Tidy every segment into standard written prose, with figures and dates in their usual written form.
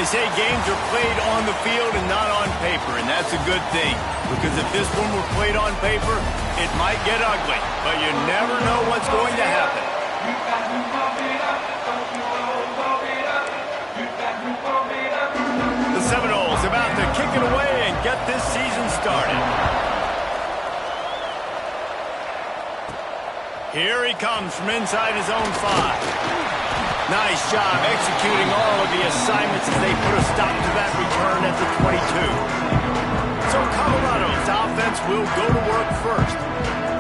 They say games are played on the field and not on paper, and that's a good thing. Because if this one were played on paper, it might get ugly. But you never know what's going to happen. The Seminoles about to kick it away and get this season started. Here he comes from inside his own 5. Nice job executing all of the assignments as they put a stop to that return at the 22. So Colorado's offense will go to work first.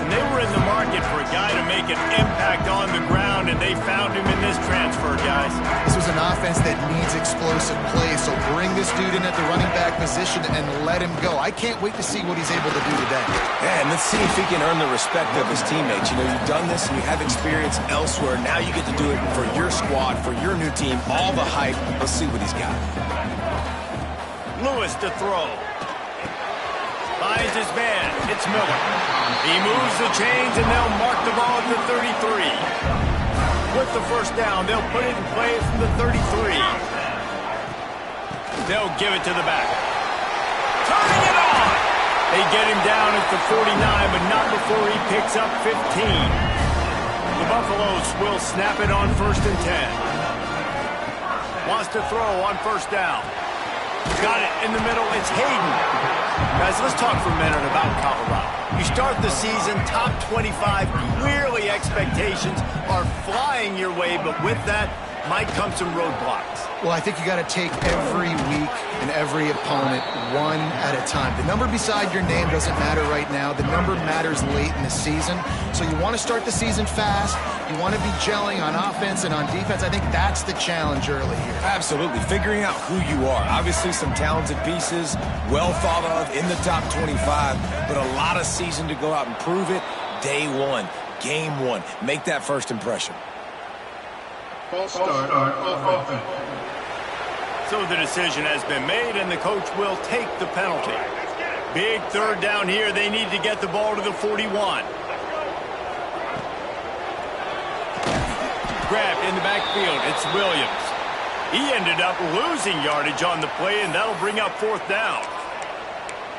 And they were in the market for a guy to make an impact on the ground, and they found him in this transfer, guys. This was an offense that needs explosive plays, so bring this dude in at the running back position and let him go. I can't wait to see what he's able to do today. Yeah, and let's see if he can earn the respect of his teammates. You know, you've done this and you have experience elsewhere. Now you get to do it for your squad, for your new team, all the hype. Let's see what he's got. Lewis to throw. Finds his man. It's Miller. He moves the chains, and they'll mark the ball at the 33. With the first down, they'll put it in play from the 33. They'll give it to the back. Turning it on! They get him down at the 49, but not before he picks up 15. The Buffaloes will snap it on 1st and 10. Wants to throw on 1st down. Got it in the middle. It's Hayden. Guys, let's talk for a minute about Colorado. You start the season top 25. Clearly expectations are flying your way, but with that might come some roadblocks. Well, I think you got to take every week and every opponent one at a time. The number beside your name doesn't matter right now. The number matters late in the season. So you want to start the season fast. You want to be gelling on offense and on defense. I think that's the challenge early here. Absolutely. Figuring out who you are. Obviously some talented pieces, well thought of in the top 25, but a lot of season to go out and prove it. Day one, game one. Make that first impression. False start on offense. So the decision has been made, and the coach will take the penalty. Big 3rd down here. They need to get the ball to the 41. Grabbed in the backfield. It's Williams. He ended up losing yardage on the play, and that'll bring up 4th down.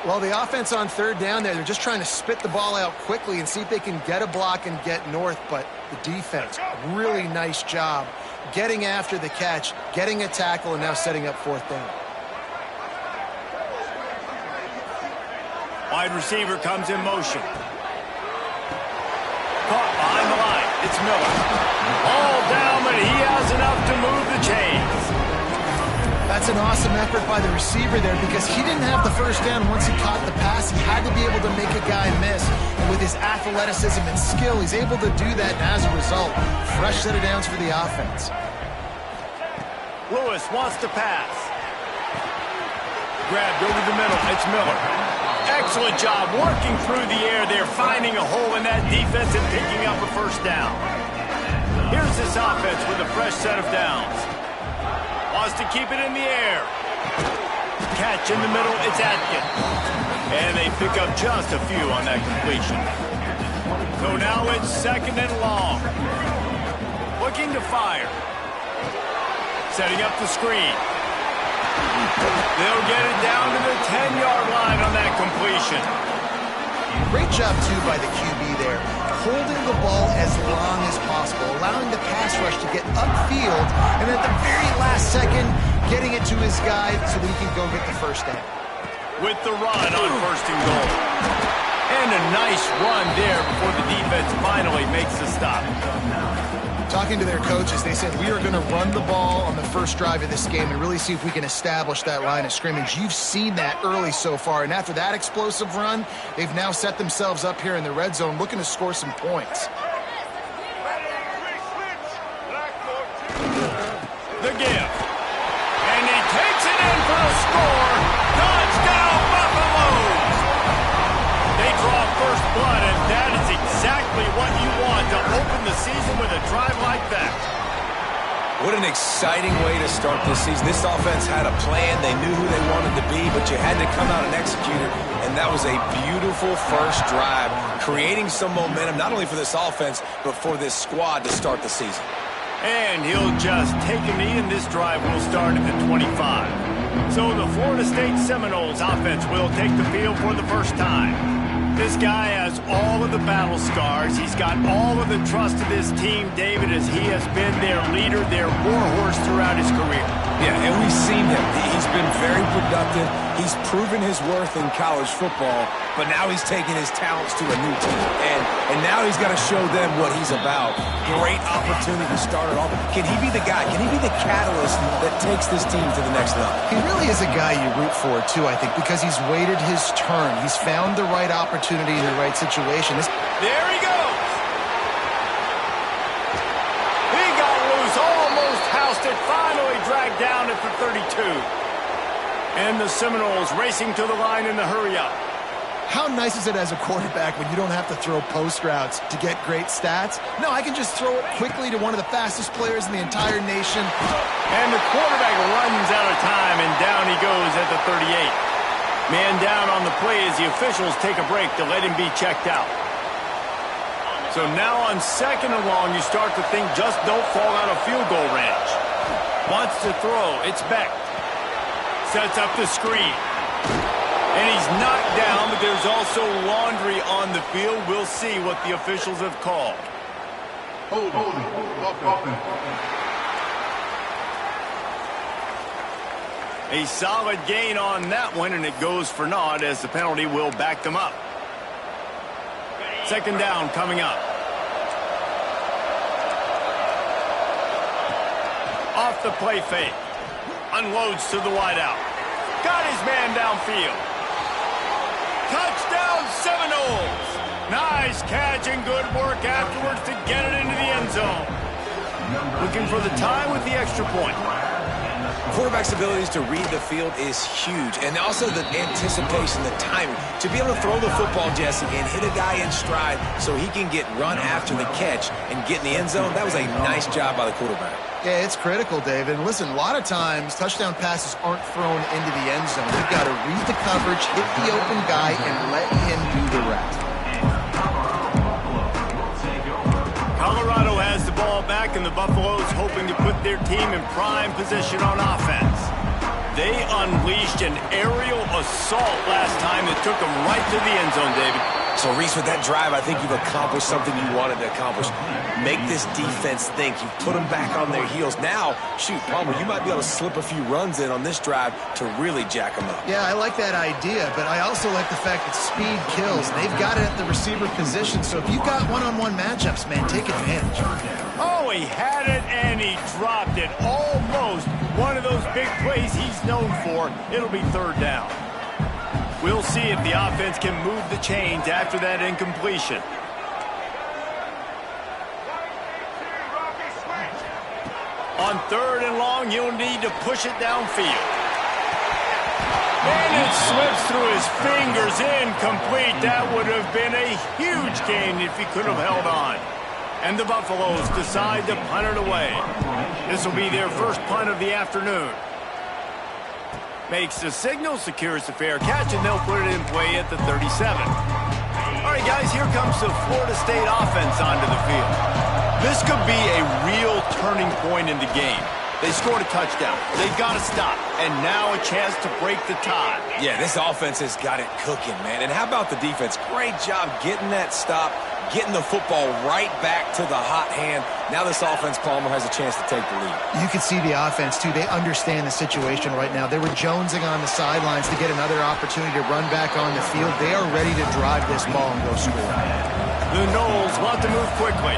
Well, the offense on 3rd down there, they're just trying to spit the ball out quickly and see if they can get a block and get north, but the defense, really nice job getting after the catch, getting a tackle, and now setting up 4th down. Wide receiver comes in motion. Caught behind the line. It's Miller. All down, but he has enough to move the chains. That's an awesome effort by the receiver there because he didn't have the 1st down once he caught the pass. He had to be able to make a guy miss. And with his athleticism and skill, he's able to do that. And as a result, fresh set of downs for the offense. Lewis wants to pass. Grabbed over the middle. It's Miller. Excellent job working through the air there, finding a hole in that defense and picking up a 1st down. Here's this offense with a fresh set of downs. Wants to keep it in the air. Catch in the middle, it's Atkins. And they pick up just a few on that completion. So now it's 2nd and long. Looking to fire. Setting up the screen. They'll get it down to the 10-yard line on that completion. Great job, too, by the QB there. Holding the ball as long as possible, allowing the pass rush to get upfield, and at the very last second, getting it to his guy so that he can go get the 1st down. With the run on 1st and goal. And a nice run there before the defense finally makes the stop. Talking to their coaches, they said, we are going to run the ball on the first drive of this game and really see if we can establish that line of scrimmage. You've seen that early so far, and after that explosive run, they've now set themselves up here in the red zone looking to score some points. The give. And he takes it in for a score. Touchdown, Buffaloes! They draw first blood, and that is exactly what you want to open the season with a drive like that. What an exciting way to start this season. This offense had a plan. They knew who they wanted to be, but you had to come out and execute it. And that was a beautiful first drive, creating some momentum, not only for this offense, but for this squad to start the season. And he'll just take a knee, and this drive will start at the 25. So the Florida State Seminoles offense will take the field for the first time. This guy has all of the battle scars. He's got all of the trust of this team, David, as he has been their leader, their warhorse throughout his career. Yeah, and we've seen him. He's been very productive. He's proven his worth in college football, but now he's taking his talents to a new team. And now he's got to show them what he's about. Great opportunity to start it off. Can he be the guy? Can he be the catalyst that takes this team to the next level? He really is a guy you root for, too, I think, because he's waited his turn. He's found the right opportunity in the right situation. There he goes. He got loose, almost housed it, finally dragged down at the 32. And the Seminoles racing to the line in the hurry-up. How nice is it as a quarterback when you don't have to throw post routes to get great stats? No, I can just throw it quickly to one of the fastest players in the entire nation. And the quarterback runs out of time, and down he goes at the 38. Man down on the play as the officials take a break to let him be checked out. So now on 2nd and long, you start to think just don't fall out of field goal range. Wants to throw. It's Beck. Sets up the screen. And he's knocked down, but there's also laundry on the field. We'll see what the officials have called. Holding. Offense. A solid gain on that one, and it goes for naught as the penalty will back them up. 2nd down coming up. Off the play fake. Unloads to the wideout. Got his man downfield. Touchdown Seminoles. Nice catch and good work afterwards to get it into the end zone. Looking for the time with the extra point. Quarterback's abilities to read the field is huge, and also the anticipation, the timing. To be able to throw the football, Jesse, and hit a guy in stride so he can get run after the catch and get in the end zone, that was a nice job by the quarterback. Yeah, it's critical, David. And listen, a lot of times touchdown passes aren't thrown into the end zone. You've got to read the coverage, hit the open guy, and let him do the rest. Colorado has the ball back, and the Buffaloes hoping to put their team in prime position on offense. They unleashed an aerial assault last time that took them right to the end zone, David. So, Reese, with that drive, I think you've accomplished something you wanted to accomplish. Make this defense think. You've put them back on their heels. Now, shoot, Palmer, you might be able to slip a few runs in on this drive to really jack them up. Yeah, I like that idea, but I also like the fact that speed kills. They've got it at the receiver position, so if you've got one-on-one matchups, man, take advantage. Oh, he had it, and he dropped it. Almost one of those big plays he's known for. It'll be 3rd down. We'll see if the offense can move the chains after that incompletion. On 3rd and long, you'll need to push it downfield. And it slips through his fingers, incomplete. That would have been a huge gain if he could have held on. And the Buffaloes decide to punt it away. This will be their first punt of the afternoon. Makes the signal, secures the fair catch, and they'll put it in play at the 37. All right, guys, here comes the Florida State offense onto the field. This could be a real turning point in the game. They scored a touchdown. They got to stop. And now a chance to break the tie. Yeah, this offense has got it cooking, man. And how about the defense? Great job getting that stop, getting the football right back to the hot hand. Now this offense, Palmer, has a chance to take the lead. You can see the offense, too. They understand the situation right now. They were jonesing on the sidelines to get another opportunity to run back on the field. They are ready to drive this ball and go score. The Noles want to move quickly.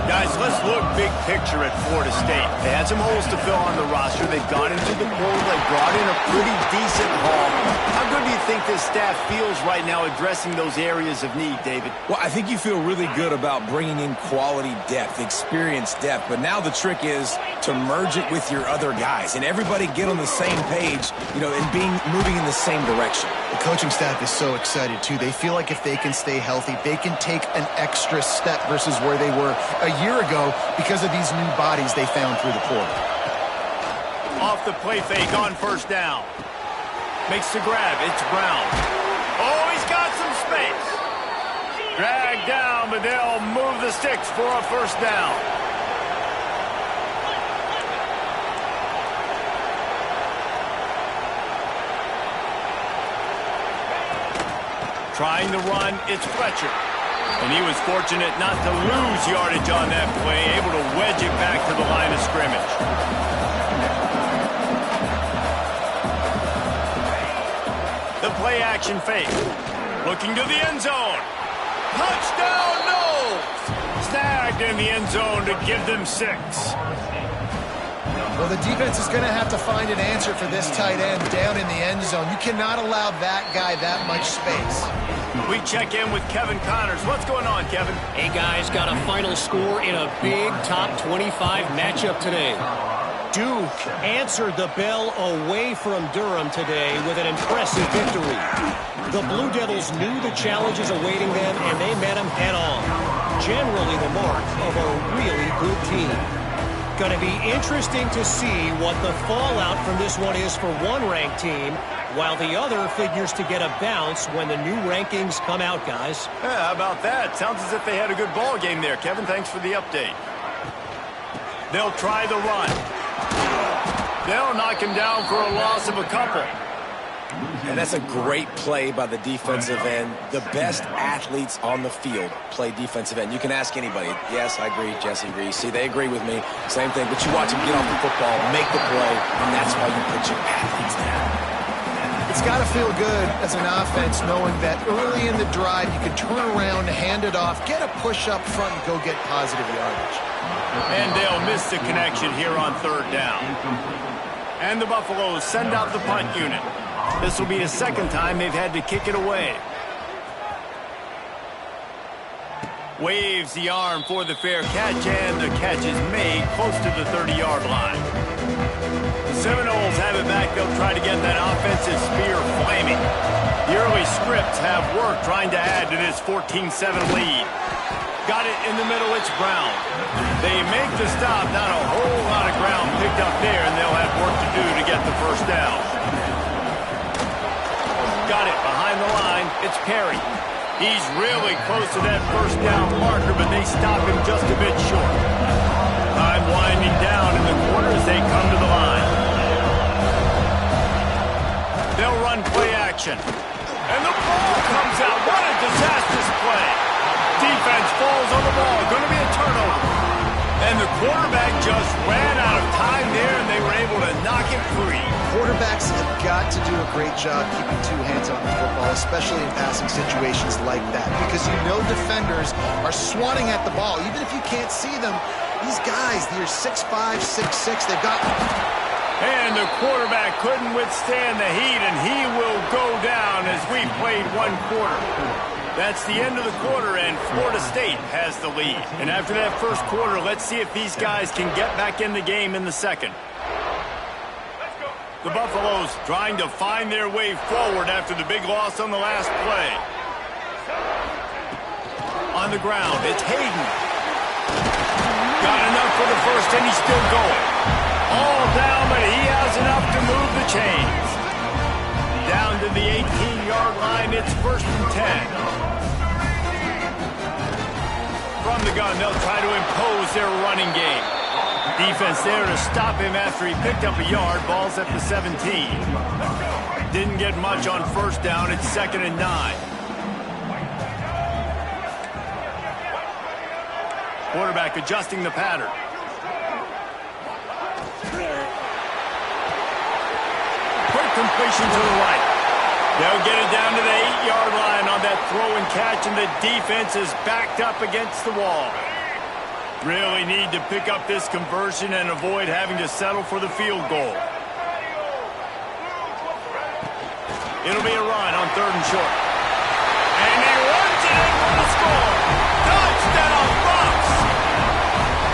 Guys, let's look big picture at Florida State. They had some holes to fill on the roster. They've gone into the portal. They brought in a pretty decent haul. How good do you think this staff feels right now addressing those areas of need, David? Well, I think you feel really good about bringing in quality depth, experience depth. But now the trick is to merge it with your other guys and everybody get on the same page, and moving in the same direction. The coaching staff is so excited, too. They feel like if they can stay healthy, they can take an extra step versus where they were a year ago because of these new bodies they found through the portal. Off the play fake on 1st down. Makes the grab. It's Brown. Oh, he's got some space. Dragged down, but they'll move the sticks for a 1st down. Trying to run, it's Fletcher. And he was fortunate not to lose yardage on that play, able to wedge it back to the line of scrimmage. The play action fake. Looking to the end zone. Touchdown, no! Snagged in the end zone to give them 6. Well, the defense is going to have to find an answer for this tight end down in the end zone. You cannot allow that guy that much space. We check in with Kevin Connors. What's going on, Kevin? Hey, guys, got a final score in a big top 25 matchup today. Duke answered the bell away from Durham today with an impressive victory. The Blue Devils knew the challenges awaiting them, and they met them head-on. Generally the mark of a really good team. Going to be interesting to see what the fallout from this one is for one ranked team, while the other figures to get a bounce when the new rankings come out, guys. Yeah, how about that? Sounds as if they had a good ball game there. Kevin, thanks for the update. They'll try the run. They'll knock him down for a loss of a couple. And that's a great play by the defensive end. The best athletes on the field play defensive end. You can ask anybody. Yes, I agree. Jesse agrees. See, they agree with me. Same thing. But you watch them get off the football, make the play, and that's why you put your athletes down. It's got to feel good as an offense knowing that early in the drive you can turn around, hand it off, get a push up front, and go get positive yardage. And they'll miss the connection here on 3rd down. And the Buffaloes send out the punt unit. This will be the second time they've had to kick it away. Waves the arm for the fair catch, and the catch is made close to the 30-yard line. The Seminoles have it back. They'll try to get that offensive spear flaming. The early scripts have worked trying to add to this 14-7 lead. Got it in the middle, it's Brown. They make the stop, not a whole lot of ground picked up there, and they'll have work to do to get the first down. Got it behind the line, it's Perry. He's really close to that first down marker, but they stop him just a bit short. Time winding down in the corner as they come to the line. They'll run play action. And the ball comes out. What a disastrous play. Defense falls on the ball. Going to be a turnover. And the quarterback just ran out of time there, and they were able to knock it free. Quarterbacks have got to do a great job keeping 2 hands on the football, especially in passing situations like that, because you know defenders are swatting at the ball. Even if you can't see them, these guys, they're 6'5", 6'6", they've got... And the quarterback couldn't withstand the heat, and he will go down as we played 1 quarter. That's the end of the quarter, and Florida State has the lead. And after that first quarter, let's see if these guys can get back in the game in the second. The Buffaloes trying to find their way forward after the big loss on the last play. On the ground, it's Hayden. Got enough for the first, and he's still going. All down, but he has enough to move the chains. Down to the 18-yard line, it's 1st and 10. From the gun, they'll try to impose their running game. Defense there to stop him after he picked up a yard. Ball's at the 17. Didn't get much on 1st down. It's 2nd and 9. Quarterback adjusting the pattern. Quick completion to the right. They'll get it down to the 8-yard line on that throw and catch, and the defense is backed up against the wall. Really need to pick up this conversion and avoid having to settle for the field goal. It'll be a run on 3rd and short. And he runs it in for the score. Touchdown, Bucks!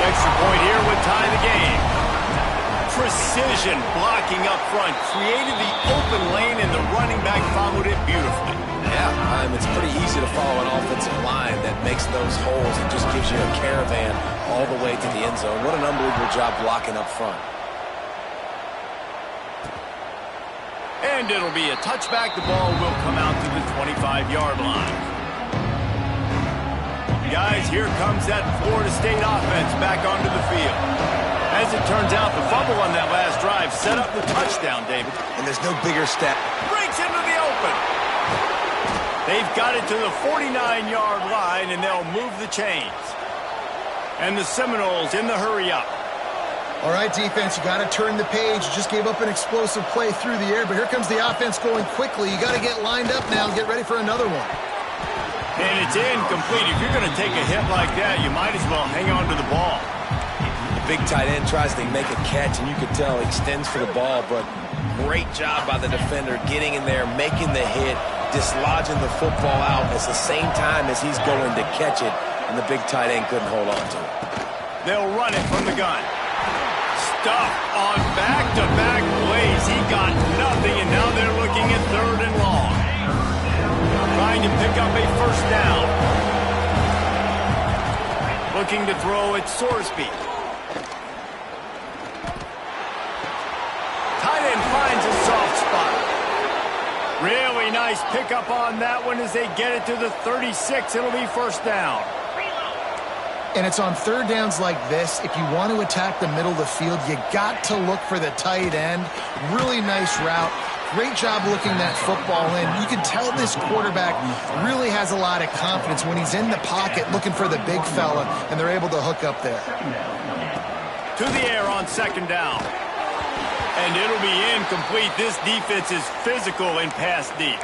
The extra point here would tie the game. Precision blocking up front created the open lane, and the running back followed it beautifully. Yeah, it's pretty easy to follow an offensive line that makes those holes and just gives you a caravan all the way to the end zone. What an unbelievable job blocking up front. And it'll be a touchback. The ball will come out to the 25-yard line. Guys, here comes that Florida State offense back onto the field. As it turns out, the fumble on that last drive set up the touchdown, David. And there's no bigger step. Breaks into the open. They've got it to the 49-yard line, and they'll move the chains. And the Seminoles in the hurry-up. All right, defense, you got to turn the page. You just gave up an explosive play through the air, but here comes the offense going quickly. You got to get lined up now and get ready for another one. And it's incomplete. If you're going to take a hit like that, you might as well hang on to the ball. The big tight end tries to make a catch, and you can tell he extends for the ball, but great job by the defender getting in there, making the hit, dislodging the football out at the same time as he's going to catch it, and the big tight end couldn't hold on to it. They'll run it from the gun. Stuff on back-to-back plays. He got nothing, and now they're looking at 3rd and long. Trying to pick up a first down. Looking to throw at Sorsby. Tight end finds a soft spot. Really nice pickup on that one as they get it to the 36. It'll be first down. And it's on 3rd downs like this. If you want to attack the middle of the field, you got to look for the tight end. Really nice route. Great job looking that football in. You can tell this quarterback really has a lot of confidence when he's in the pocket looking for the big fella, and they're able to hook up there. To the air on 2nd down. And it'll be incomplete. This defense is physical and pass deep.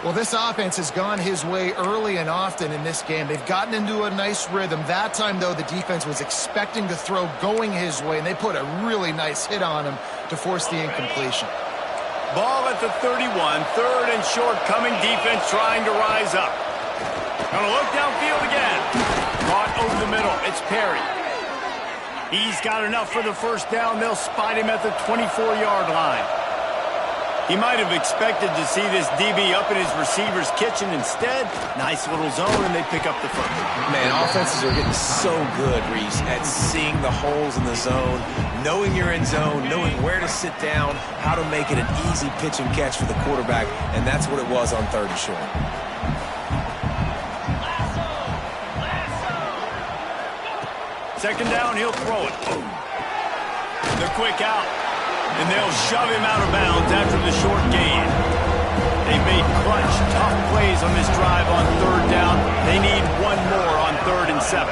Well, this offense has gone his way early and often in this game. They've gotten into a nice rhythm. That time, though, the defense was expecting to throw going his way, and they put a really nice hit on him to force the incompletion. Ball at the 31, 3rd and short, coming defense trying to rise up. Gonna look downfield again. Caught over the middle. It's Perry. He's got enough for the first down. They'll spot him at the 24-yard line. He might have expected to see this DB up in his receiver's kitchen. Instead, nice little zone, and they pick up the first. Man, offenses are getting so good, Reese, at seeing the holes in the zone, knowing you're in zone, knowing where to sit down, how to make it an easy pitch and catch for the quarterback, and that's what it was on 3rd and short. Second down, he'll throw it. The quick out. And they'll shove him out of bounds after the short gain. They made clutch, tough plays on this drive on 3rd down. They need one more on 3rd and 7.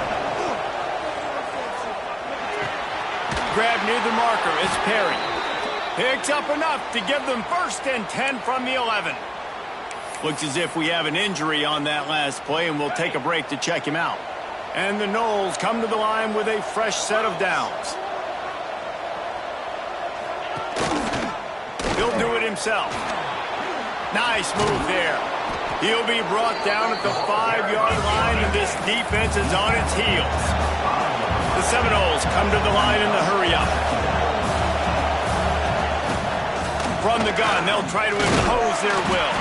Grab near the marker. It's Perry. Picks up enough to give them 1st and 10 from the 11. Looks as if we have an injury on that last play, and we'll take a break to check him out. And the Noles come to the line with a fresh set of downs. He'll do it himself. Nice move there. He'll be brought down at the 5-yard line, and this defense is on its heels. The Seminoles come to the line in the hurry-up. From the gun, they'll try to impose their will.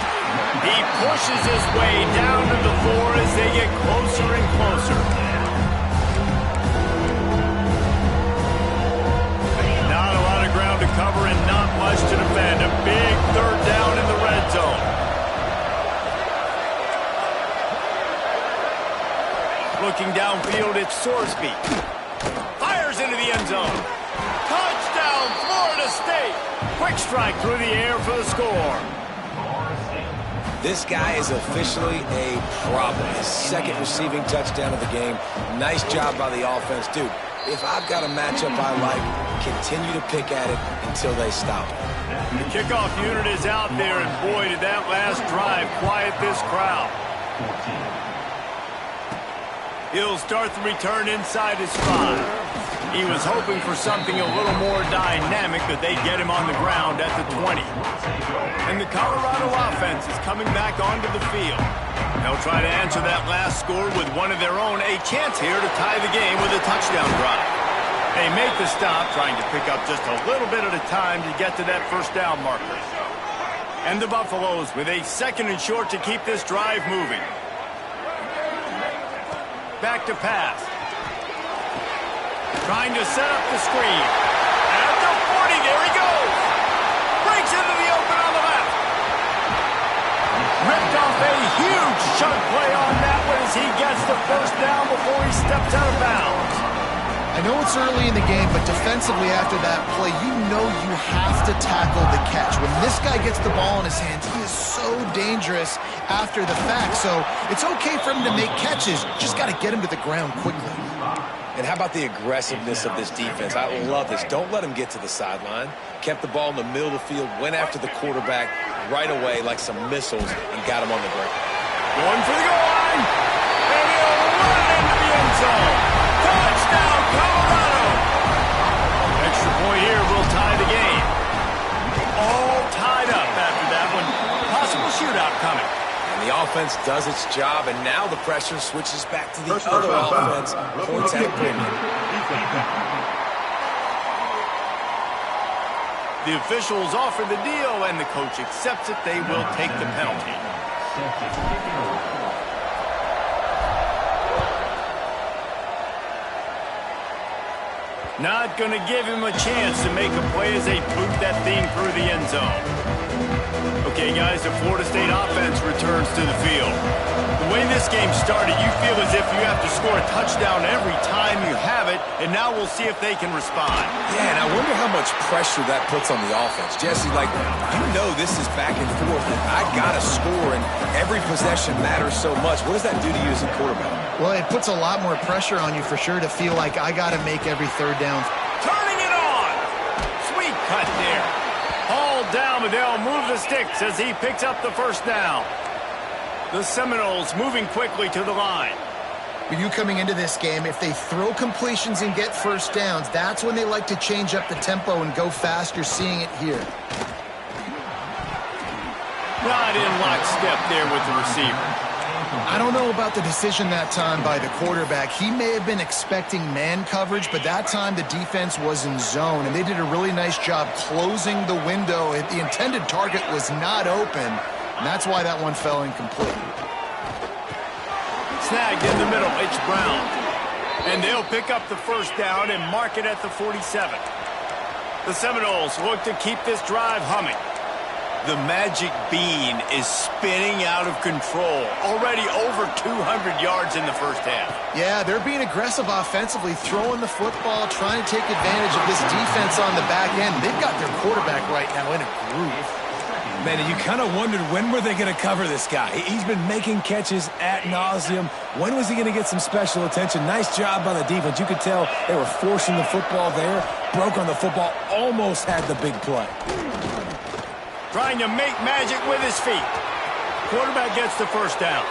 He pushes his way down to the 4 as they get closer and closer. Not a lot of ground to cover and not much to defend. A big 3rd down in the red zone. Looking downfield, it's Sorsby. Fires into the end zone. Touchdown, Florida State. Quick strike through the air for the score. This guy is officially a problem. His 2nd receiving touchdown of the game. Nice job by the offense. Dude, if I've got a matchup I like, continue to pick at it until they stop it. The kickoff unit is out there, and boy, did that last drive quiet this crowd. He'll start the return inside his 5. He was hoping for something a little more dynamic, but they get him on the ground at the 20. And the Colorado offense is coming back onto the field. They'll try to answer that last score with one of their own. A chance here to tie the game with a touchdown drive. They make the stop, trying to pick up just a little bit at a time to get to that first down marker. And the Buffaloes with a 2nd and short to keep this drive moving. Back to pass. Trying to set up the screen. At the 40, there he goes. Breaks into the open on the left. Ripped off a huge chunk play on that one as he gets the first down before he steps out of bounds. I know it's early in the game, but defensively after that play, you know you have to tackle the catch. When this guy gets the ball in his hands, he is so dangerous after the fact. So it's okay for him to make catches. Just got to get him to the ground quickly. And how about the aggressiveness of this defense? I love this. Don't let him get to the sideline. Kept the ball in the middle of the field, went after the quarterback right away like some missiles, and got him on the ground. Going for the goal line. And he'll run into the end zone. Touchdown, Colorado. Extra point here will tie the game. All tied up after that one. Possible shootout coming. And the offense does its job, and now the pressure switches back to the other offense. Points at a premium. The officials offer the deal, and the coach accepts it. They will take the penalty. Not going to give him a chance to make a play as they boot that thing through the end zone. Okay, guys, the Florida State offense returns to the field. The way this game started, you feel as if you have to score a touchdown every time you have it, and now we'll see if they can respond. Yeah, and I wonder how much pressure that puts on the offense. Jesse, like, you know this is back and forth, and I got to score, and every possession matters so much. What does that do to you as a quarterback? Well, it puts a lot more pressure on you for sure to feel like I got to make every third down. Turning it on. Sweet cut there. Hauled down, but they'll move the sticks as he picks up the first down. The Seminoles moving quickly to the line. With you coming into this game, if they throw completions and get first downs, that's when they like to change up the tempo and go faster, seeing it here. Not in lockstep there with the receiver. I don't know about the decision that time by the quarterback. He may have been expecting man coverage, but that time the defense was in zone, and they did a really nice job closing the window. The intended target was not open, and that's why that one fell incomplete. Snagged in the middle, it's Brown. And they'll pick up the first down and mark it at the 47. The Seminoles look to keep this drive humming. The magic bean is spinning out of control. Already over 200 yards in the first half. Yeah, they're being aggressive offensively, throwing the football, trying to take advantage of this defense on the back end. They've got their quarterback right now in a groove. Man, you kind of wondered when were they going to cover this guy. He's been making catches ad nauseum. When was he going to get some special attention? Nice job by the defense. You could tell they were forcing the football there. Broke on the football, almost had the big play. Trying to make magic with his feet. Quarterback gets the first down.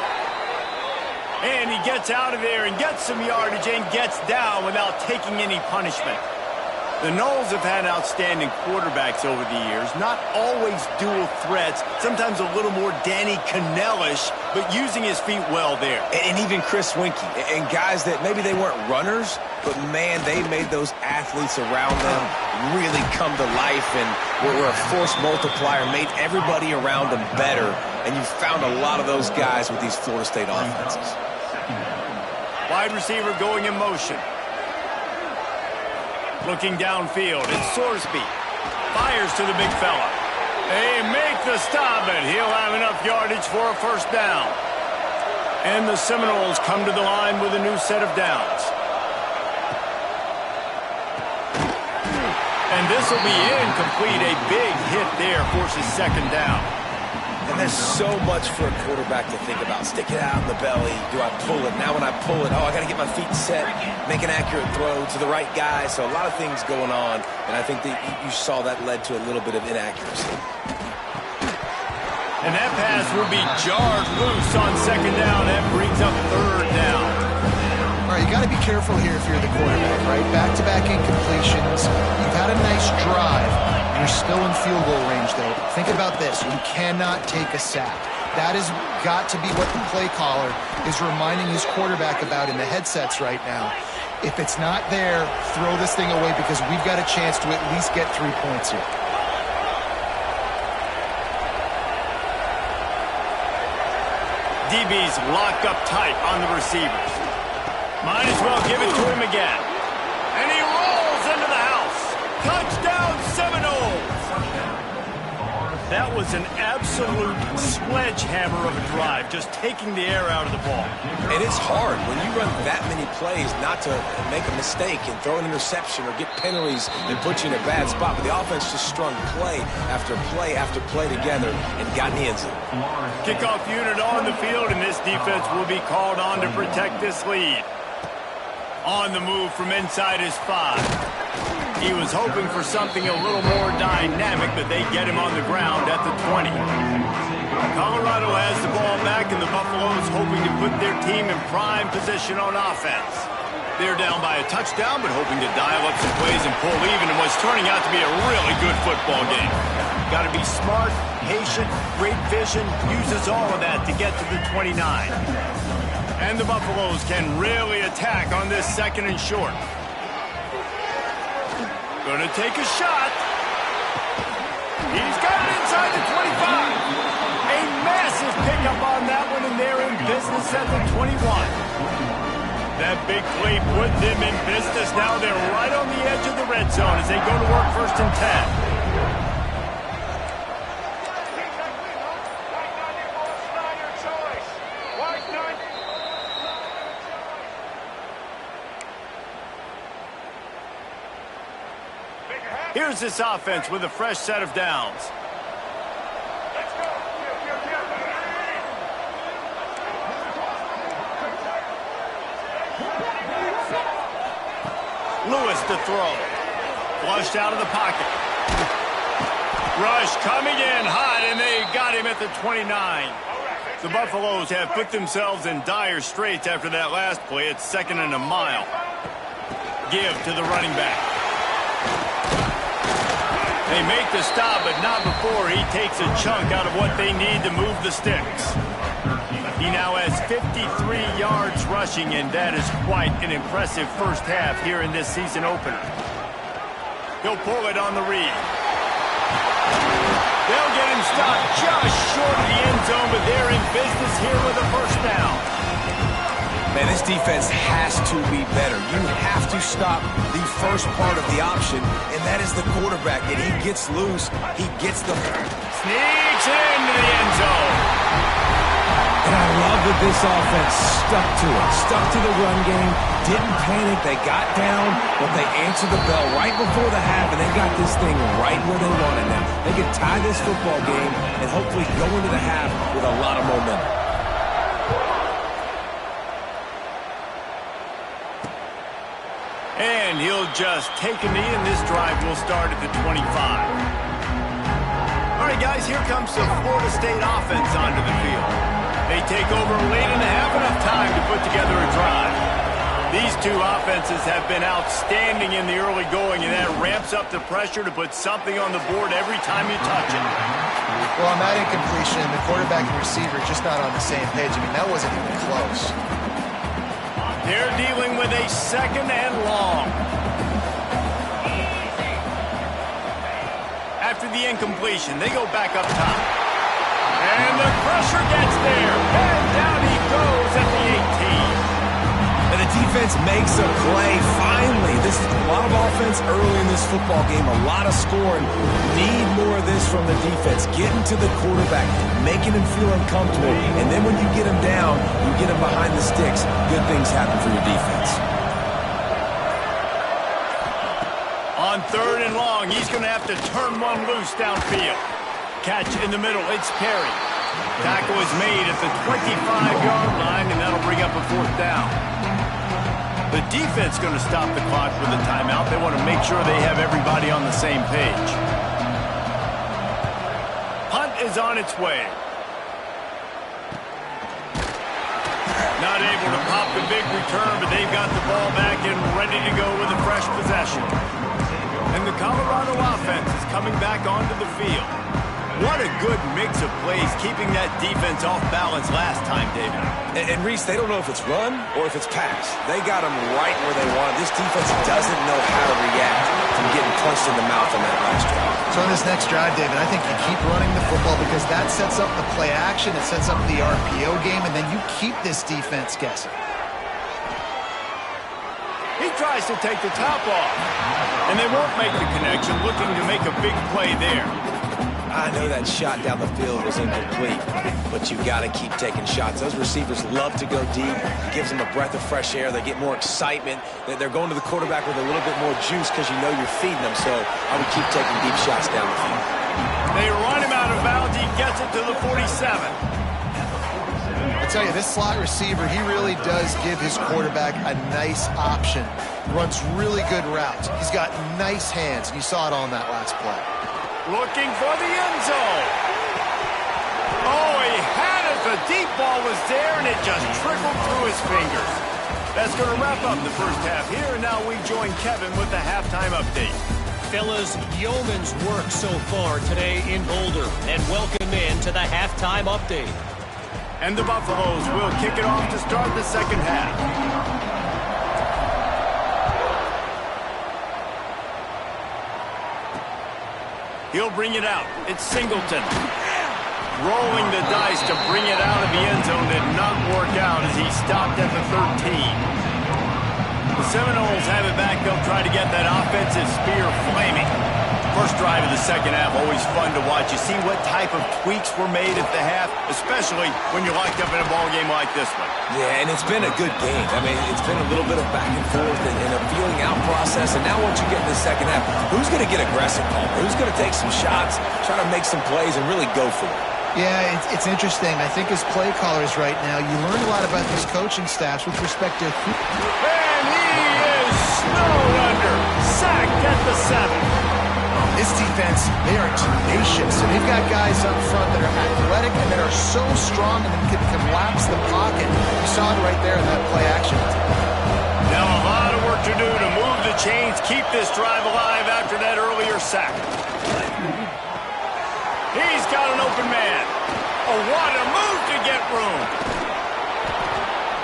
And he gets out of there and gets some yardage and gets down without taking any punishment. The Noles have had outstanding quarterbacks over the years. Not always dual threats. Sometimes a little more Danny Cannell-ish, but using his feet well there. And even Chris Winkie. And guys that maybe they weren't runners, but, man, they made those athletes around them really come to life and were a force multiplier, made everybody around them better. And you found a lot of those guys with these Florida State offenses. Wide receiver going in motion. Looking downfield, it's Sorsby. Fires to the big fella. They make the stop, and he'll have enough yardage for a first down. And the Seminoles come to the line with a new set of downs. And this will be incomplete. A big hit there forces second down. And there's so much for a quarterback to think about. Stick it out in the belly. Do I pull it? Now when I pull it, I got to get my feet set, make an accurate throw to the right guy. So a lot of things going on, and I think that you saw that led to a little bit of inaccuracy. And that pass will be jarred loose on second down. That brings up third down. All right, you got to be careful here if you're the quarterback, right? Back-to-back incompletions. You've had a nice drive. You're still in field goal range, though. Think about this. You cannot take a sack. That has got to be what the play caller is reminding his quarterback about in the headsets right now. If it's not there, throw this thing away because we've got a chance to at least get 3 points here. DBs lock up tight on the receivers. Might as well give it to him again. And he rolls into the house. Touchdown, Seminoles! That was an absolute sledgehammer of a drive, just taking the air out of the ball. And it's hard when you run that many plays not to make a mistake and throw an interception or get penalties and put you in a bad spot. But the offense just strung play after play after play together and got in the end zone. Kickoff unit on the field, and this defense will be called on to protect this lead. On the move from inside his 5. He was hoping for something a little more dynamic, but they get him on the ground at the 20. Colorado has the ball back, and the Buffaloes hoping to put their team in prime position on offense. They're down by a touchdown, but hoping to dial up some plays and pull even in what's turning out to be a really good football game. Got to be smart, patient, great vision, uses all of that to get to the 29. And the Buffaloes can really attack on this second and short. Going to take a shot. He's got it inside the 25. A massive pickup on that one, and they're in business at the 21. That big play put them in business. Now they're right on the edge of the red zone as they go to work 1st and 10. Here's this offense with a fresh set of downs. Lewis to throw. Flushed out of the pocket. Rush coming in hot, and they got him at the 29. The Buffaloes have put themselves in dire straits after that last play. It's 2nd and a mile. Give to the running back. They make the stop, but not before he takes a chunk out of what they need to move the sticks. He now has 53 yards rushing, and that is quite an impressive first half here in this season opener. He'll pull it on the read. They'll get him stopped just short of the end zone, but they're in business here with a first down. Man, this defense has to be better. You have to stop the first part of the option, and that is the quarterback. And he gets loose. He gets the... Sneaks into the end zone. And I love that this offense stuck to it. Stuck to the run game. Didn't panic. They got down, but they answered the bell right before the half, and they got this thing right where they want it now. They can tie this football game and hopefully go into the half with a lot of momentum. And he'll just take a knee, and this drive will start at the 25. All right, guys, here comes the Florida State offense onto the field. They take over late in the half, enough time to put together a drive. These two offenses have been outstanding in the early going, and that ramps up the pressure to put something on the board every time you touch it. Well, on that incompletion, the quarterback and receiver just not on the same page. I mean, that wasn't even close. They're dealing with a 2nd and long. After the incompletion, they go back up top. And the pressure gets there. And down he goes at the 18. And the defense makes a play. Finally, this is a lot of offense early in this football game. A lot of scoring. Need more of this from the defense. Getting to the quarterback, making him feel uncomfortable. And then when you get him down, you get him behind the sticks. Good things happen for your defense. On 3rd and long, he's going to have to turn one loose downfield. Catch in the middle, it's Perry. Tackle is made at the 25-yard line, and that'll bring up a 4th down. The defense going to stop the clock with a timeout. They want to make sure they have everybody on the same page. Punt is on its way. Not able to pop the big return, but they've got the ball back and ready to go with a fresh possession. And the Colorado offense is coming back onto the field. What a good mix of plays, keeping that defense off balance last time, David. And Reese, they don't know if it's run or if it's pass. They got them right where they want. This defense doesn't know how to react from getting punched in the mouth on that last drive. So on this next drive, David, I think you keep running the football because that sets up the play action, it sets up the RPO game, and then you keep this defense guessing. He tries to take the top off, and they won't make the connection, looking to make a big play there. I know that shot down the field was incomplete, but you got to keep taking shots. Those receivers love to go deep. It gives them a breath of fresh air. They get more excitement. They're going to the quarterback with a little bit more juice because you know you're feeding them. So I would keep taking deep shots down the field. They run him out of bounds. He gets it to the 47. I tell you, this slot receiver, he really does give his quarterback a nice option. Runs really good routes. He's got nice hands. You saw it on that last play. Looking for the end zone. Oh, he had it. The deep ball was there, and it just trickled through his fingers. That's going to wrap up the first half here, and now we join Kevin with the halftime update. Fellas, yeoman's work so far today in Boulder, and welcome in to the halftime update. And the Buffaloes will kick it off to start the second half. He'll bring it out. It's Singleton. Rolling the dice to bring it out of the end zone did not work out as he stopped at the 13. The Seminoles have it back. They'll try to get that offensive spear flaming. First drive of the second half, always fun to watch. You see what type of tweaks were made at the half, especially when you're locked up in a ball game like this one. Yeah, and it's been a good game. I mean, it's been a little bit of back and forth and a feeling out process. And now once you get in the second half, who's going to get aggressive, Paul? Who's going to take some shots, try to make some plays, and really go for it? Yeah, it's interesting. I think as play callers right now, you learn a lot about these coaching staffs with respect to who... And he is snowed under. Sacked at the 7. This defense, they are tenacious, and they've got guys up front that are athletic and that are so strong and can collapse the pocket. You saw it right there in that play action. Now a lot of work to do to move the chains, keep this drive alive after that earlier sack. He's got an open man. Oh, what a move to get room.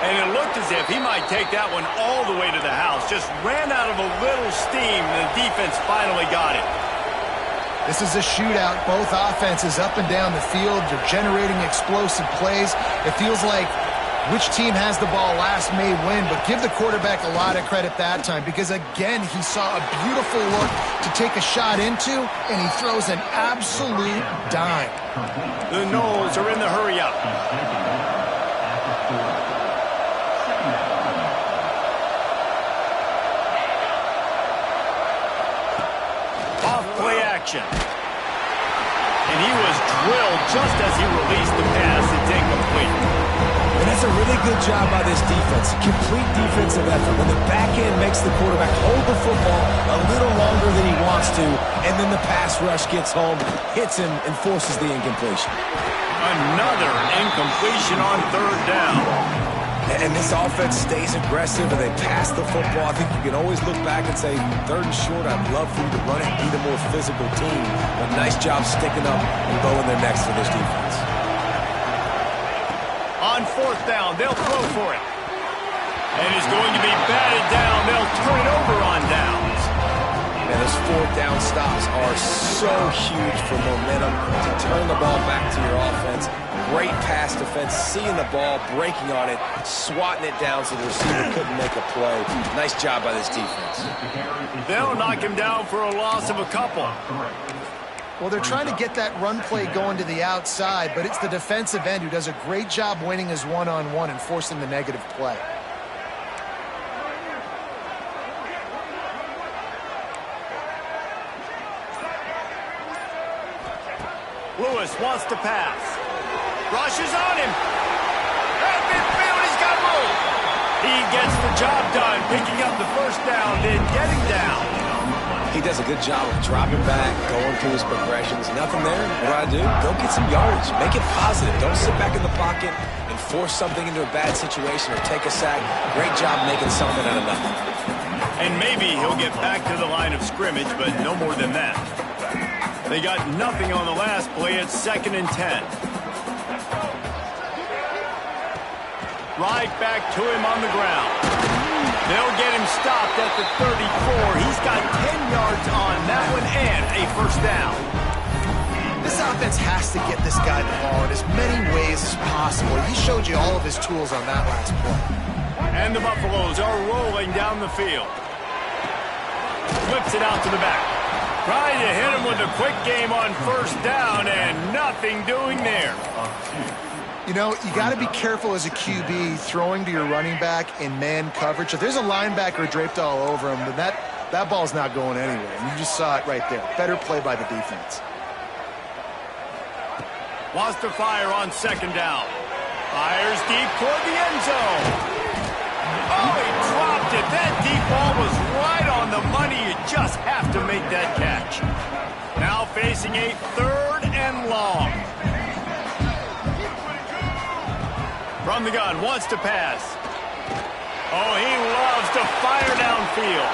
And it looked as if he might take that one all the way to the house. Just ran out of a little steam, and the defense finally got it. This is a shootout. Both offenses up and down the field. They're generating explosive plays. It feels like which team has the ball last may win, but give the quarterback a lot of credit that time because, again, he saw a beautiful look to take a shot into, and he throws an absolute dime. The Noles are in the hurry-up. Off-play action. And he was drilled just as he released the pass. It's incomplete. And that's a really good job by this defense. Complete defensive effort. When the back end makes the quarterback hold the football a little longer than he wants to, and then the pass rush gets home, hits him, and forces the incompletion. Another incompletion on third down. And this offense stays aggressive, and they pass the football. I think you can always look back and say, third and short, I'd love for you to run it, be the more physical team. But nice job sticking up and bowing their necks for this defense. On fourth down, they'll throw for it. And it's going to be batted down. They'll turn it over on downs. And those fourth down stops are so huge for momentum to turn the ball back to your offense. Great pass defense, seeing the ball, breaking on it, swatting it down so the receiver couldn't make a play. Nice job by this defense. They'll knock him down for a loss of a couple. Well, they're trying to get that run play going to the outside, but it's the defensive end who does a great job winning his one-on-one and forcing the negative play. Lewis wants to pass. Rushes on him. At midfield, he's got room. He gets the job done, picking up the first down, then getting down. He does a good job of dropping back, going through his progressions. Nothing there. What do? Go get some yardage. Make it positive. Don't sit back in the pocket and force something into a bad situation or take a sack. Great job making something out of nothing. And maybe he'll get back to the line of scrimmage, but no more than that. They got nothing on the last play. It's 2nd and 10. Right back to him on the ground. They'll get him stopped at the 34. He's got 10 yards on that one and a first down. This offense has to get this guy the ball in as many ways as possible. He showed you all of his tools on that last play. And the Buffaloes are rolling down the field. Whips it out to the back. Trying to hit him with a quick game on first down, and nothing doing there. You know, you got to be careful as a QB throwing to your running back in man coverage. If there's a linebacker draped all over him, then that ball's not going anywhere. And you just saw it right there. Better play by the defense. Wants to fire on second down. Fires deep toward the end zone. Oh, he dropped it. That deep ball was right on the money. You just have to make that catch. Now facing a 3rd and long. From the gun, wants to pass. Oh, he loves to fire downfield.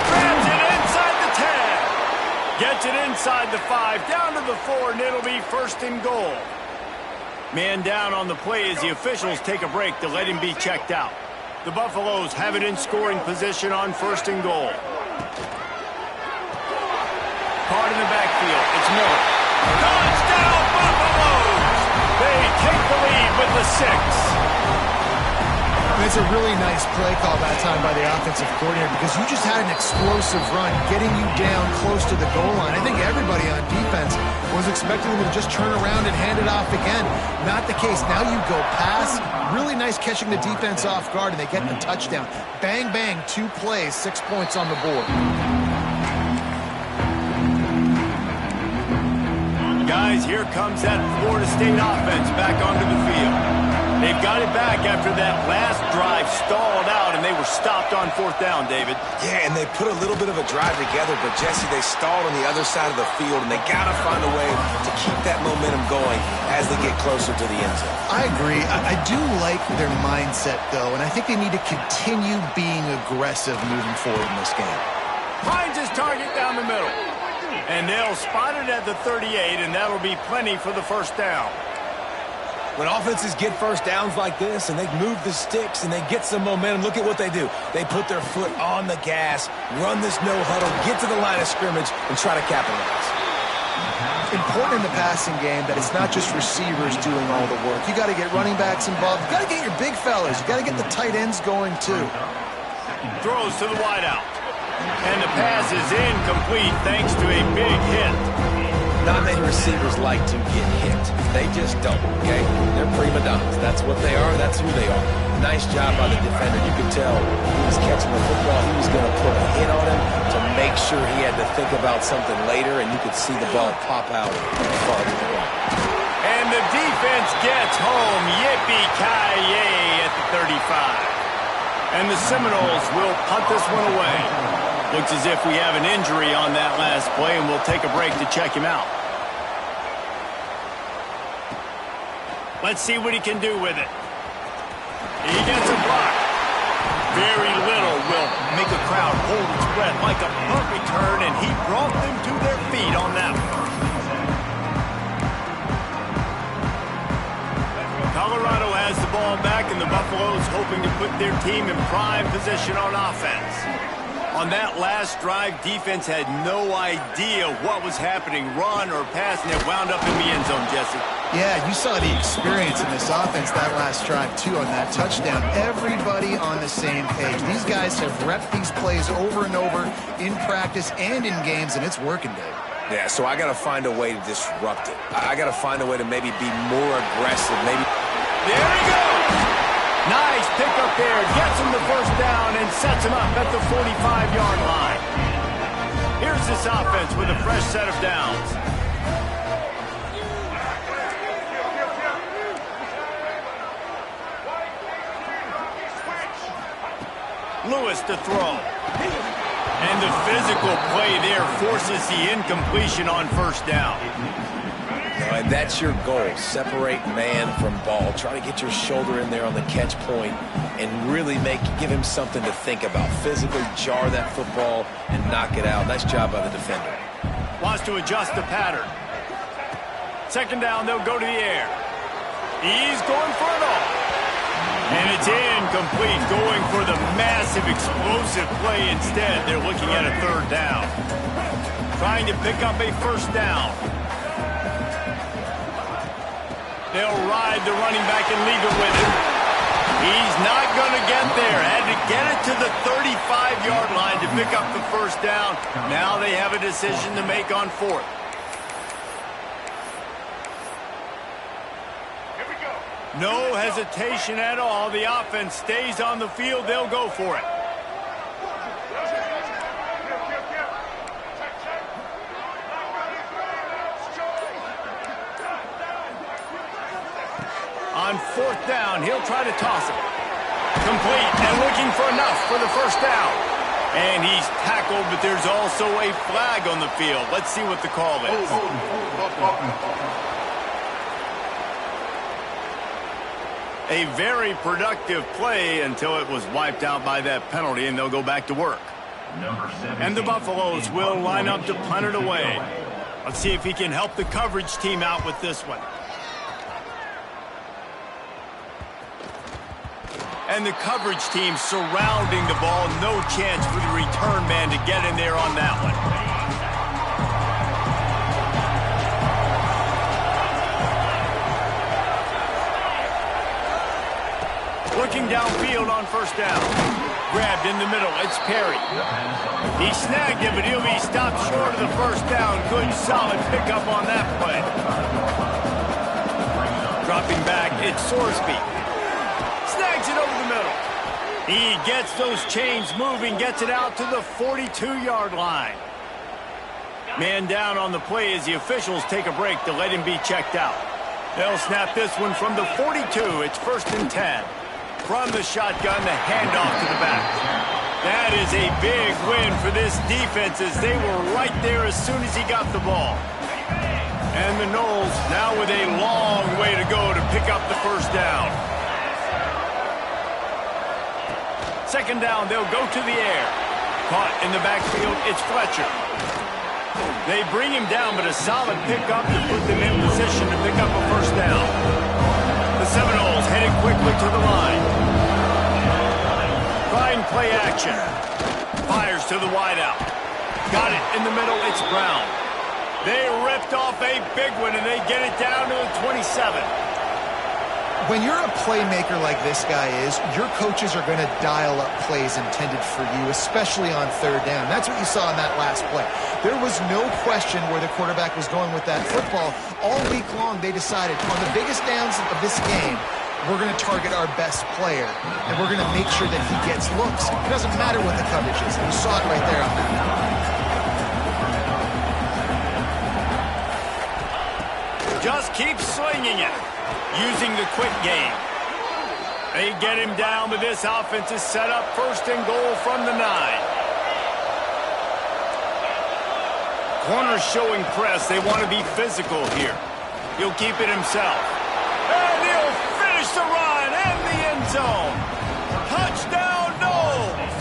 Grabs it inside the 10. Gets it inside the 5, down to the 4, and it'll be 1st and goal. Man down on the play as the officials take a break to let him be checked out. The Buffaloes have it in scoring position on 1st and goal. Caught in the backfield. It's Miller. Touchdown, Buffaloes! They take the lead with the 6. It's a really nice play call that time by the offensive coordinator because you just had an explosive run getting you down close to the goal line. I think everybody on defense was expecting them to just turn around and hand it off again. Not the case. Now you go pass. Really nice catching the defense off guard, and they get the touchdown. Bang, bang, 2 plays, 6 points on the board. Guys, here comes that Florida State offense back onto the field. They've got it back after that last drive stalled out, and they were stopped on 4th down, David. Yeah, and they put a little bit of a drive together, but, Jesse, they stalled on the other side of the field, and they got to find a way to keep that momentum going as they get closer to the end zone. I agree. I do like their mindset, though, and I think they need to continue being aggressive moving forward in this game. Finds his target down the middle. And they'll spot it at the 38, and that'll be plenty for the 1st down. When offenses get first downs like this and they move the sticks and they get some momentum, look at what they do. They put their foot on the gas, run this no-huddle, get to the line of scrimmage, and try to capitalize. Important in the passing game that it's not just receivers doing all the work. You got to get running backs involved. You got to get your big fellas. You got to get the tight ends going, too. Throws to the wideout. And the pass is incomplete thanks to a big hit. Not many receivers like to get hit. They just don't, okay? They're prima donnas. That's what they are. That's who they are. Nice job by the defender. You could tell he was catching the football. He was going to put a hit on him to make sure he had to think about something later, and you could see the ball pop out farther to the right. And the defense gets home. Yippee-ki-yay at the 35. And the Seminoles will punt this one away. Looks as if we have an injury on that last play, and we'll take a break to check him out. Let's see what he can do with it. He gets a block. Very little will make a crowd hold its breath like a punt return, and he brought them to their feet on that one. Colorado has the ball back, and the Buffaloes hoping to put their team in prime position on offense. On that last drive, defense had no idea what was happening, run or pass, and it wound up in the end zone, Jesse. Yeah, you saw the experience in this offense that last drive, too, on that touchdown. Everybody on the same page. These guys have repped these plays over and over in practice and in games, and it's working, Dave. Yeah, so I got to find a way to disrupt it. I got to find a way to maybe be more aggressive. Maybe. There he goes! Nice pickup there. Gets him the 1st down and sets him up at the 45-yard line. Here's this offense with a fresh set of downs. Lewis to throw. And the physical play there forces the incompletion on 1st down. And that's your goal. Separate man from ball. Try to get your shoulder in there on the catch point and really give him something to think about. Physically jar that football and knock it out. Nice job by the defender. Wants to adjust the pattern. 2nd down, they'll go to the air. He's going for it all. And it's incomplete, going for the massive explosive play instead. They're looking at a 3rd down. Trying to pick up a 1st down. They'll ride the running back and leave it with him. He's not going to get there. Had to get it to the 35-yard line to pick up the first down. Now they have a decision to make on fourth. No hesitation at all. The offense stays on the field. They'll go for it. On fourth down, he'll try to toss it. Complete and looking for enough for the first down. And he's tackled, but there's also a flag on the field. Let's see what the call is. A very productive play until it was wiped out by that penalty, and they'll go back to work. And the Buffaloes will line up to punt it away. Let's see if he can help the coverage team out with this one. And the coverage team surrounding the ball. No chance for the return man to get in there on that one. Looking downfield on first down. Grabbed in the middle. It's Perry. He snagged it, but he'll be stopped short of the first down. Good, solid pickup on that play. Dropping back, it's Sorsby. Snags it over the middle. He gets those chains moving, gets it out to the 42-yard line. Man down on the play as the officials take a break to let him be checked out. They'll snap this one from the 42. It's 1st and 10. From the shotgun, the handoff to the back. That is a big win for this defense as they were right there as soon as he got the ball. And the Noles now with a long way to go to pick up the first down. Second down, they'll go to the air. Caught in the backfield, it's Fletcher. They bring him down, but a solid pickup to put them in position to pick up a first down. The Seminoles heading quickly to the line. Trying play action. Fires to the wideout. Got it in the middle, it's Brown. They ripped off a big one, and they get it down to the 27. When you're a playmaker like this guy is, your coaches are going to dial up plays intended for you, especially on third down. That's what you saw in that last play. There was no question where the quarterback was going with that football. All week long, they decided on the biggest downs of this game, we're going to target our best player, and we're going to make sure that he gets looks. It doesn't matter what the coverage is. You saw it right there on that. Just keep slinging it. Using the quick game. They get him down, but this offense is set up 1st and goal from the 9. Corners showing press. They want to be physical here. He'll keep it himself. And he'll finish the run and the end zone. Touchdown, Noles!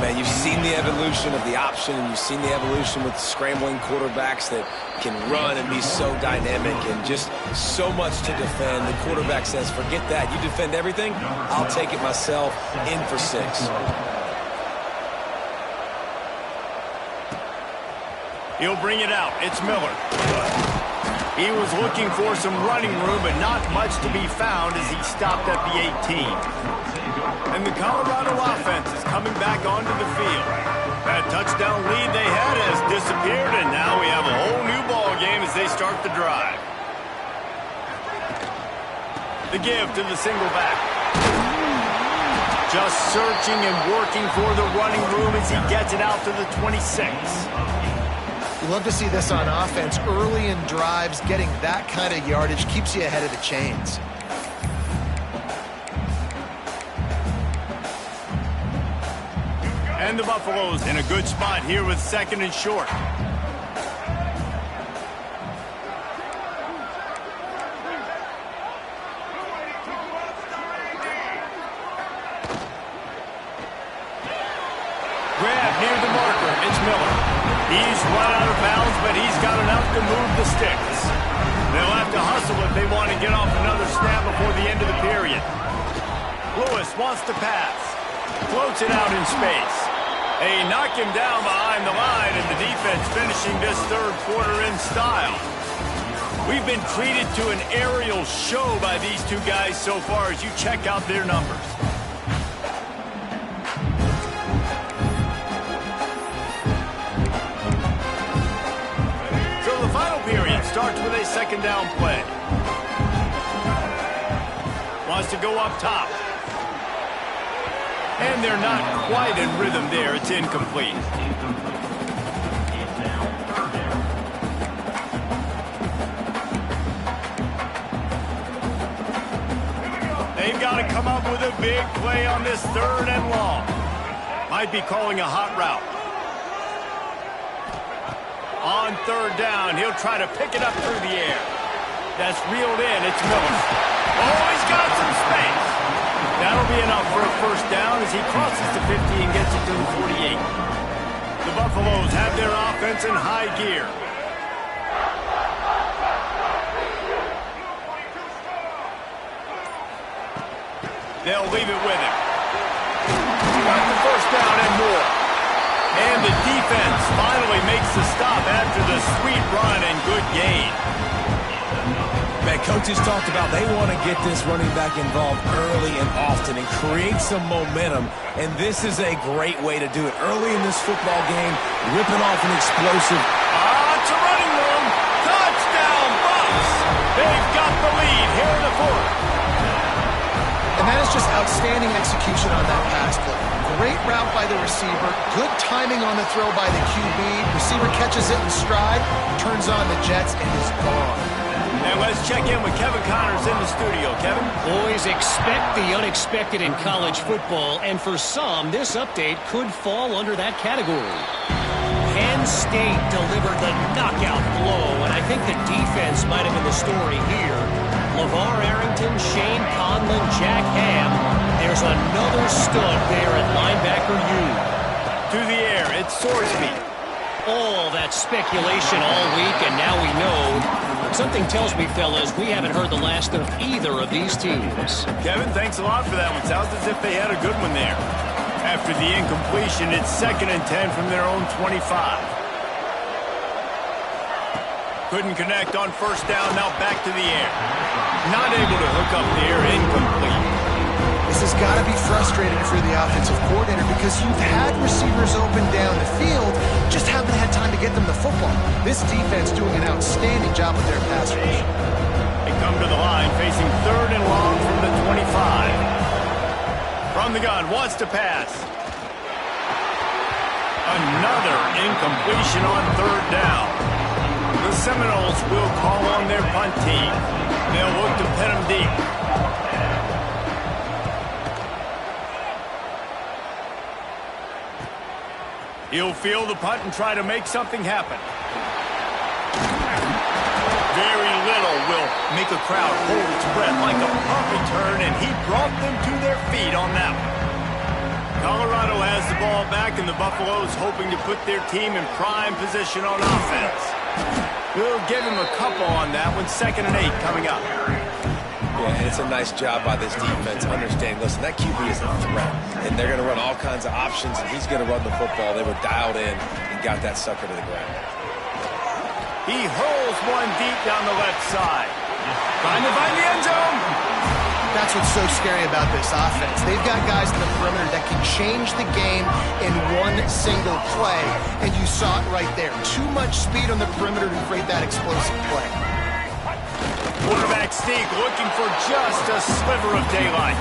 Man, you've seen the evolution of the option, and you've seen the evolution with scrambling quarterbacks that can run and be so dynamic and just so much to defend. The quarterback says, forget that. You defend everything, I'll take it myself. In for 6. He'll bring it out. It's Miller. He was looking for some running room, but not much to be found as he stopped at the 18. And the Colorado offense is coming back onto the field. That touchdown lead they had has disappeared, and now we have a whole new ball game as they start the drive. The give to the single back. Just searching and working for the running room as he gets it out to the 26. You love to see this on offense. Early in drives, getting that kind of yardage keeps you ahead of the chains. And the Buffaloes in a good spot here with 2nd and short. Grab near the marker. It's Miller. He's run out of bounds, but he's got enough to move the sticks. They'll have to hustle if they want to get off another snap before the end of the period. Lewis wants to pass. Floats it out in space. They knock him down behind the line, and the defense finishing this third quarter in style. We've been treated to an aerial show by these two guys so far as you check out their numbers. So the final period starts with a second down play. Wants to go up top. And they're not quite in rhythm there. It's incomplete. They've got to come up with a big play on this third and long. Might be calling a hot route. On third down, he'll try to pick it up through the air. That's reeled in. It's Miller. Oh, he's got some space. That'll be enough for a first down as he crosses the 50 and gets it to the 48. The Buffaloes have their offense in high gear. They'll leave it with him. Got the first down and more. And the defense finally makes the stop after the sweet run and good gain. Man, coaches talked about they want to get this running back involved early and often and create some momentum, and this is a great way to do it. Early in this football game, ripping off an explosive. It's a running room. Touchdown, Bucs. They've got the lead here in the fourth. And that is just outstanding execution on that pass play. Great route by the receiver. Good timing on the throw by the QB. Receiver catches it in stride, turns on the jets, and is gone. And let's check in with Kevin Connors in the studio. Kevin? Boys, expect the unexpected in college football, and for some, this update could fall under that category. Penn State delivered the knockout blow, and I think the defense might have been the story here. LeVar Arrington, Shane Conlon, Jack Ham. There's another stud there at linebacker U. To the air, it's Sorsby. All that speculation all week, and now we know. Something tells me, fellas, we haven't heard the last of either of these teams. Kevin, thanks a lot for that one. Sounds as if they had a good one there. After the incompletion, it's 2nd and 10 from their own 25. Couldn't connect on first down, now back to the air. Not able to hook up there, incomplete. This has got to be frustrating for the offensive coordinator because you've had receivers open down the field, just haven't had time to get them the football. This defense doing an outstanding job with their pass rush. They come to the line facing third and long from the 25. From the gun, wants to pass. Another incompletion on third down. The Seminoles will call on their punt team. They'll look to pin them deep. He'll field the punt and try to make something happen. Very little will make a crowd hold its breath like a punt return, and he brought them to their feet on that one. Colorado has the ball back, and the Buffaloes hoping to put their team in prime position on offense. We'll give him a couple on that one. 2nd and 8 coming up. Yeah, and it's a nice job by this defense understanding, listen, that QB is a threat, and they're going to run all kinds of options, and he's going to run the football. They were dialed in and got that sucker to the ground. He hurls one deep down the left side. Trying to find the end zone. That's what's so scary about this offense. They've got guys in the perimeter that can change the game in one single play, and you saw it right there. Too much speed on the perimeter to create that explosive play. Quarterback sneak looking for just a sliver of daylight.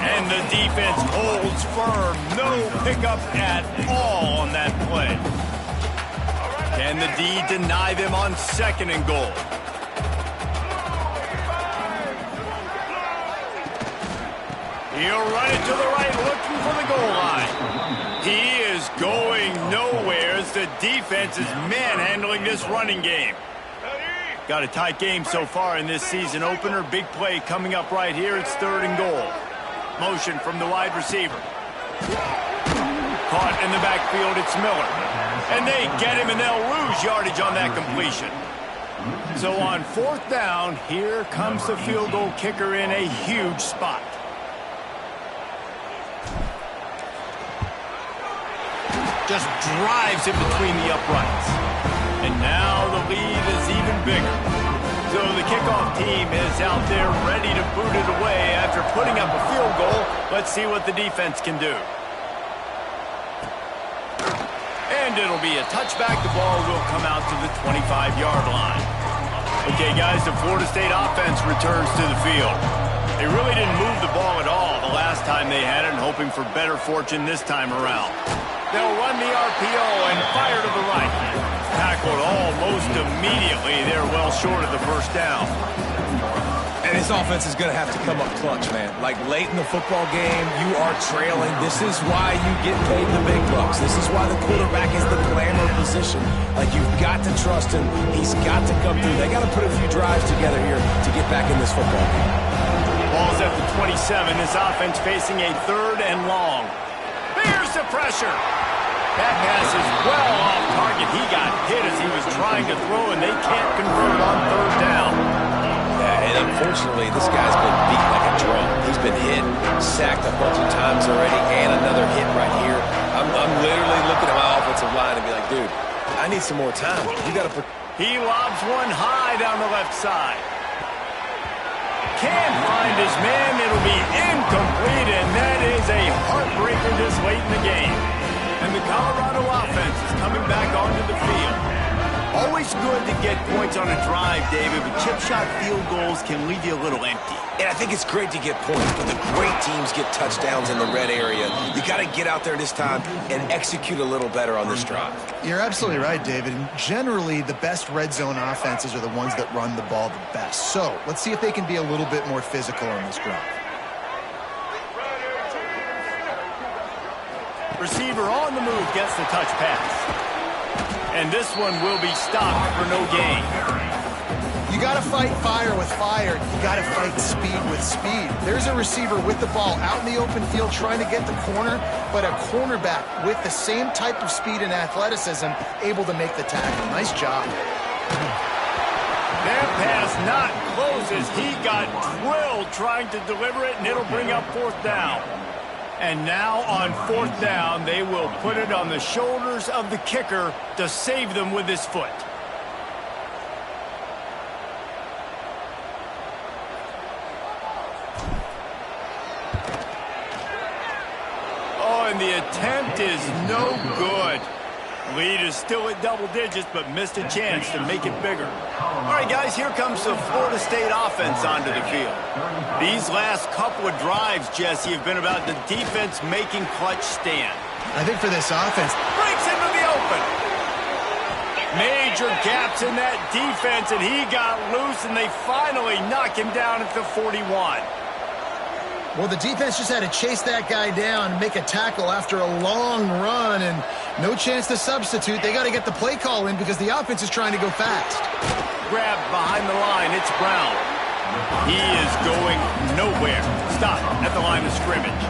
And the defense holds firm. No pickup at all on that play. Can the D deny them on 2nd and goal? He'll run it to the right, looking for the goal line. He is going nowhere as the defense is manhandling this running game. Got a tight game so far in this season opener. Big play coming up right here. It's 3rd and goal. Motion from the wide receiver. Caught in the backfield. It's Miller. And they get him, and they'll lose yardage on that completion. So on 4th down, here comes the field goal kicker in a huge spot. Just drives it between the uprights. And now the lead is even bigger. So the kickoff team is out there ready to boot it away after putting up a field goal. Let's see what the defense can do. And it'll be a touchback. The ball will come out to the 25-yard line. Okay, guys, the Florida State offense returns to the field. They really didn't move the ball at all the last time they had it, and hoping for better fortune this time around. They'll run the RPO and fire to the right. Tackled almost immediately. They're well short of the first down. And this offense is going to have to come up clutch, man. Like late in the football game, you are trailing. This is why you get paid the big bucks. This is why the quarterback is the glamour position. Like, you've got to trust him. He's got to come through. They got to put a few drives together here to get back in this football game. Ball's at the 27. This offense facing a 3rd and long. There's the pressure. That pass is well off target. He got hit as he was trying to throw, and they can't convert on 3rd down. Yeah, and unfortunately, this guy's been beat like a drum. He's been hit, sacked a bunch of times already, and another hit right here. I'm literally looking at my offensive line and be like, dude, I need some more time. You got to put... He lobs one high down the left side. Can't find his man. It'll be incomplete, and that is a heartbreaker this late in the game. And the Colorado offense is coming back onto the field. Always good to get points on a drive, David, but chip shot field goals can leave you a little empty. And I think it's great to get points, but the great teams get touchdowns in the red area. You got to get out there this time and execute a little better on this drive. You're absolutely right, David. And generally, the best red zone offenses are the ones that run the ball the best. So let's see if they can be a little bit more physical on this drive. Receiver on the move gets the touch pass. And this one will be stopped for no gain. You got to fight fire with fire. You got to fight speed with speed. There's a receiver with the ball out in the open field trying to get the corner, but a cornerback with the same type of speed and athleticism able to make the tackle. Nice job. That pass not close as he got drilled trying to deliver it, and it'll bring up 4th down. And now on 4th down, they will put it on the shoulders of the kicker to save them with his foot. Oh, and the attempt is no good. Lead is still at double digits, but missed a chance to make it bigger. All right, guys, here comes the Florida State offense onto the field. These last couple of drives, Jesse, have been about the defense making clutch stand. I think for this offense, Breaks into the open. Major gaps in that defense, and he got loose, and they finally knock him down at the 41. well, the defense just had to chase that guy down and make a tackle after a long run, and no chance to substitute. They got to get the play call in because the offense is trying to go fast. Grabbed behind the line. It's Brown. He is going nowhere. Stop at the line of scrimmage.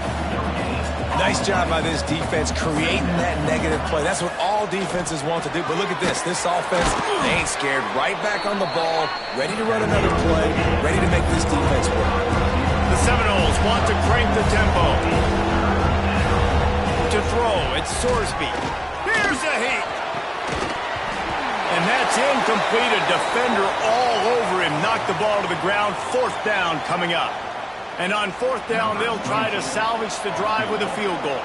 Nice job by this defense creating that negative play. That's what all defenses want to do. But look at this. This offense, they ain't scared. Right back on the ball, ready to run another play, ready to make this defense work. The Seminoles want to crank the tempo. To throw, it's Sorsby. Here's a heat. And that's incomplete. A defender all over him. Knocked the ball to the ground. 4th down coming up. And on 4th down, they'll try to salvage the drive with a field goal.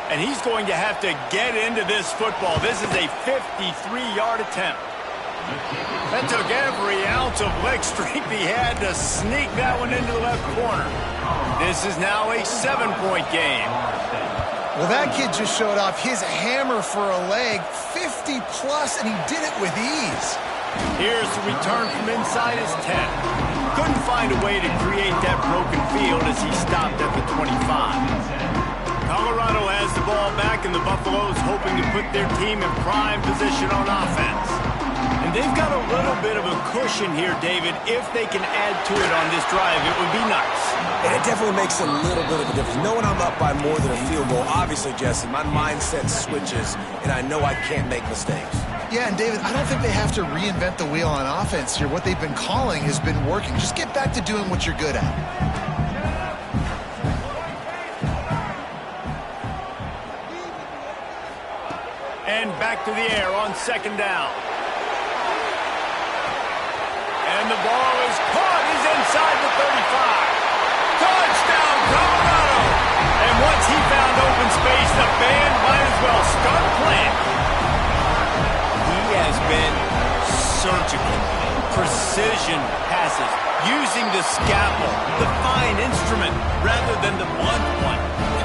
And he's going to have to get into this football. This is a 53-yard attempt. That took every ounce of leg strength he had to sneak that one into the left corner. This is now a 7-point game. Well, that kid just showed off his hammer for a leg, 50-plus, and he did it with ease. Here's the return from inside his 10. Couldn't find a way to create that broken field as he stopped at the 25. Colorado has the ball back, and the Buffaloes hoping to put their team in prime position on offense. And they've got a little bit of a cushion here, David. If they can add to it on this drive, it would be nice. And it definitely makes a little bit of a difference. Knowing I'm up by more than a field goal, obviously, Jesse, my mindset switches, and I know I can't make mistakes. Yeah, and David, I don't think they have to reinvent the wheel on offense here. What they've been calling has been working. Just get back to doing what you're good at. And back to the air on 2nd down. And the ball is caught. He's inside the 35. Touchdown, Colorado! And once he found open space, the band might as well start playing. He has been surgical. Precision passes, using the scalpel, the fine instrument, rather than the blunt one.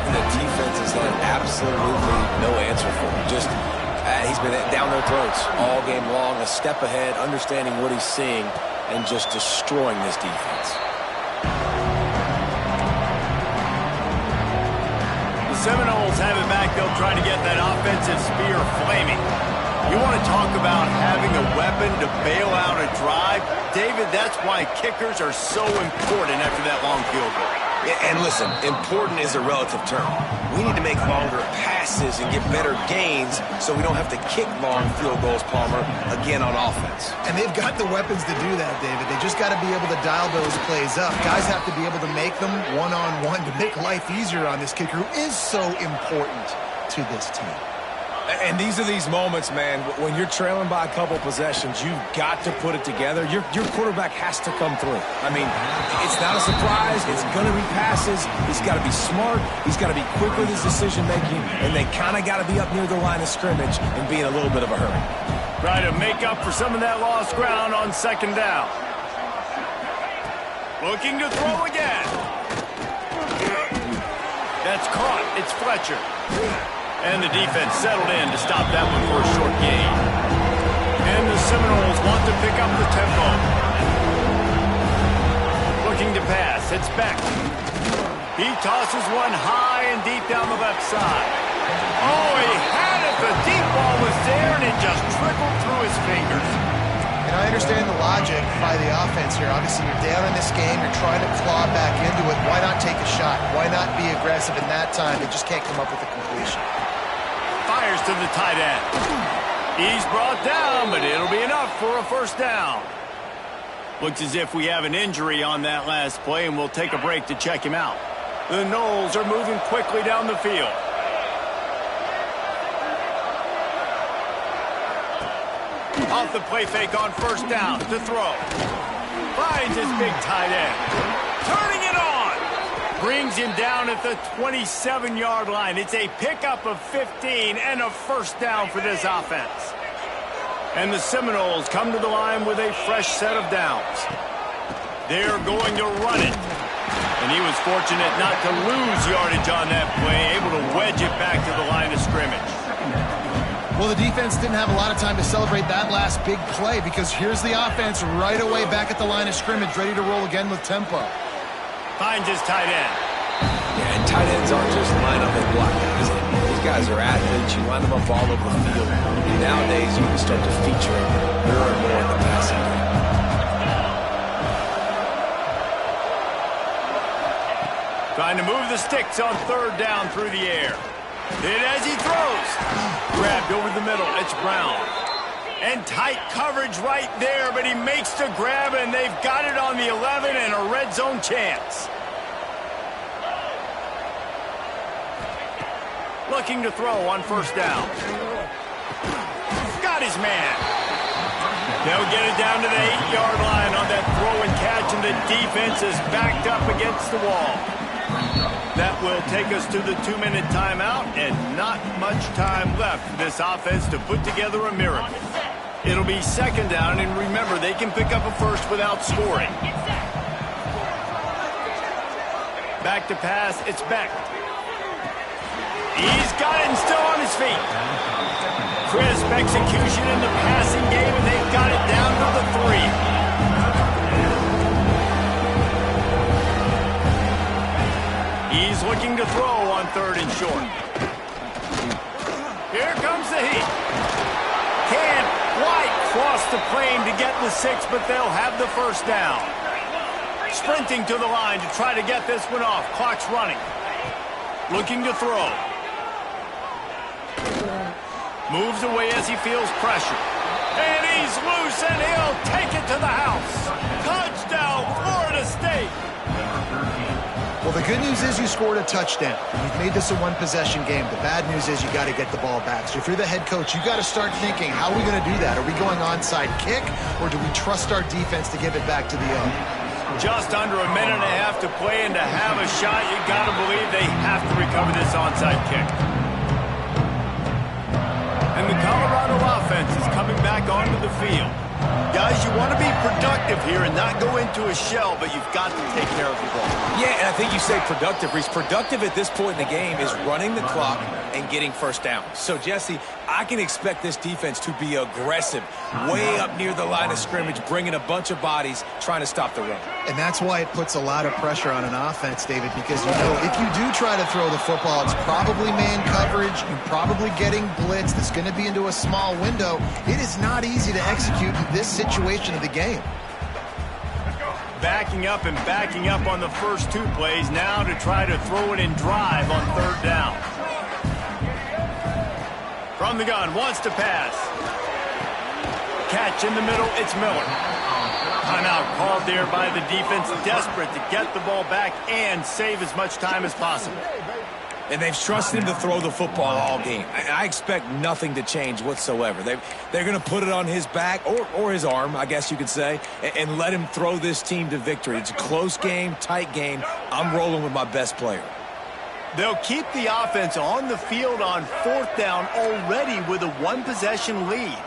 And the defense has had absolutely no answer for him. Just, he's been down their throats all game long, a step ahead, understanding what he's seeing, and just destroying this defense. The Seminoles have it back. They'll try to get that offensive spear flaming. You want to talk about having a weapon to bail out a drive? David, that's why kickers are so important after that long field goal. And listen, important is a relative term. We need to make longer passes and get better gains so we don't have to kick long field goals, Palmer, again on offense. And they've got the weapons to do that, David. They just got to be able to dial those plays up. Guys have to be able to make them one-on-one to make life easier on this kicker who is so important to this team. And these are these moments, man, when you're trailing by a couple possessions, you've got to put it together. Your quarterback has to come through. I mean, it's not a surprise. It's going to be passes. He's got to be smart. He's got to be quick with his decision-making, and they kind of got to be up near the line of scrimmage and be in a little bit of a hurry. Try to make up for some of that lost ground on second down. Looking to throw again. That's caught. It's Fletcher. And the defense settled in to stop that one for a short gain. And the Seminoles want to pick up the tempo. Looking to pass. It's Beck. He tosses one high and deep down the left side. Oh, he had it. The deep ball was there, and it just trickled through his fingers. And I understand the logic by the offense here. Obviously, you're down in this game. You're trying to claw back into it. Why not take a shot? Why not be aggressive in that time? They just can't come up with a completion. Fires to the tight end. He's brought down, but it'll be enough for a first down. Looks as if we have an injury on that last play, and we'll take a break to check him out. The Noles are moving quickly down the field. Off the play fake on first down to throw. Finds his big tight end. Turning it on. Brings him down at the 27-yard line. It's a pickup of 15 and a first down for this offense. And the Seminoles come to the line with a fresh set of downs. They're going to run it. And he was fortunate not to lose yardage on that play, able to wedge it back to the line of scrimmage. Well, the defense didn't have a lot of time to celebrate that last big play because here's the offense right away back at the line of scrimmage, ready to roll again with tempo. Finds his tight end. Yeah, and tight ends aren't just line up and block guys. These guys are athletes. You line them up all over the field. And nowadays, you can start to feature them more and more in the passing game. Trying to move the sticks on third down through the air. Hit as he throws. Grabbed over the middle. It's Brown. And tight coverage right there, but he makes the grab, and they've got it on the 11 and a red zone chance. Looking to throw on first down. Got his man. They'll get it down to the 8-yard line on that throw and catch, and the defense is backed up against the wall. That will take us to the 2-minute timeout, and not much time left for this offense to put together a miracle. It'll be second down, and remember, they can pick up a first without scoring. Back to pass, it's Beck. He's got it and still on his feet. Crisp execution in the passing game, and they've got it down to the 3. He's looking to throw on third and short. Here comes the heat. Can't quite cross the plane to get the 6, but they'll have the first down. Sprinting to the line to try to get this one off. Clock's running. Looking to throw. Moves away as he feels pressure. And he's loose, and he'll take it to the house. Touchdown, Florida State. Well, the good news is you scored a touchdown. You've made this a one-possession game. The bad news is you got to get the ball back. So if you're the head coach, you got to start thinking, how are we going to do that? Are we going onside kick, or do we trust our defense to give it back to the O? Just under a minute and a half to play, and to have a shot, you got to believe they have to recover this onside kick. And the Colorado offense is coming back onto the field. Guys, you want to be productive here and not go into a shell, but you've got to take care of the ball. Yeah, and I think you say productive, Reese. Productive at this point in the game is running the clock and getting first down. So, Jesse, I can expect this defense to be aggressive, way up near the line of scrimmage, bringing a bunch of bodies, trying to stop the run. And that's why it puts a lot of pressure on an offense, David, because you know if you do try to throw the football, it's probably man coverage, you're probably getting blitz, that's going to be into a small window. It is not easy to execute in this situation of the game. Backing up and backing up on the first two plays, now to try to throw it and drive on third down. From the gun, wants to pass. Catch in the middle, it's Miller. Timeout called there by the defense, desperate to get the ball back and save as much time as possible. And they've trusted him to throw the football all game. I expect nothing to change whatsoever. They're going to put it on his back, or his arm, I guess you could say, and let him throw this team to victory. It's a close game, tight game. I'm rolling with my best player. They'll keep the offense on the field on fourth down already with a one-possession lead.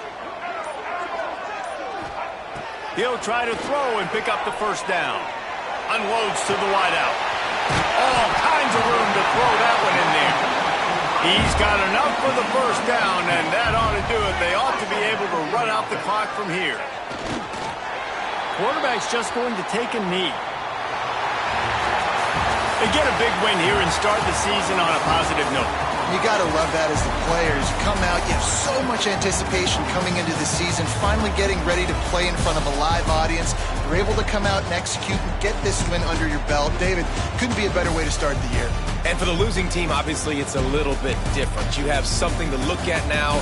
He'll try to throw and pick up the first down. Unloads to the wideout. All kinds of room to throw that one in there. He's got enough for the first down, and that ought to do it. They ought to be able to run out the clock from here. Quarterback's just going to take a knee. They get a big win here and start the season on a positive note. You got to love that as the players. You come out, you have so much anticipation coming into the season, finally getting ready to play in front of a live audience. You're able to come out and execute and get this win under your belt. David, couldn't be a better way to start the year. And for the losing team, obviously, it's a little bit different. You have something to look at now.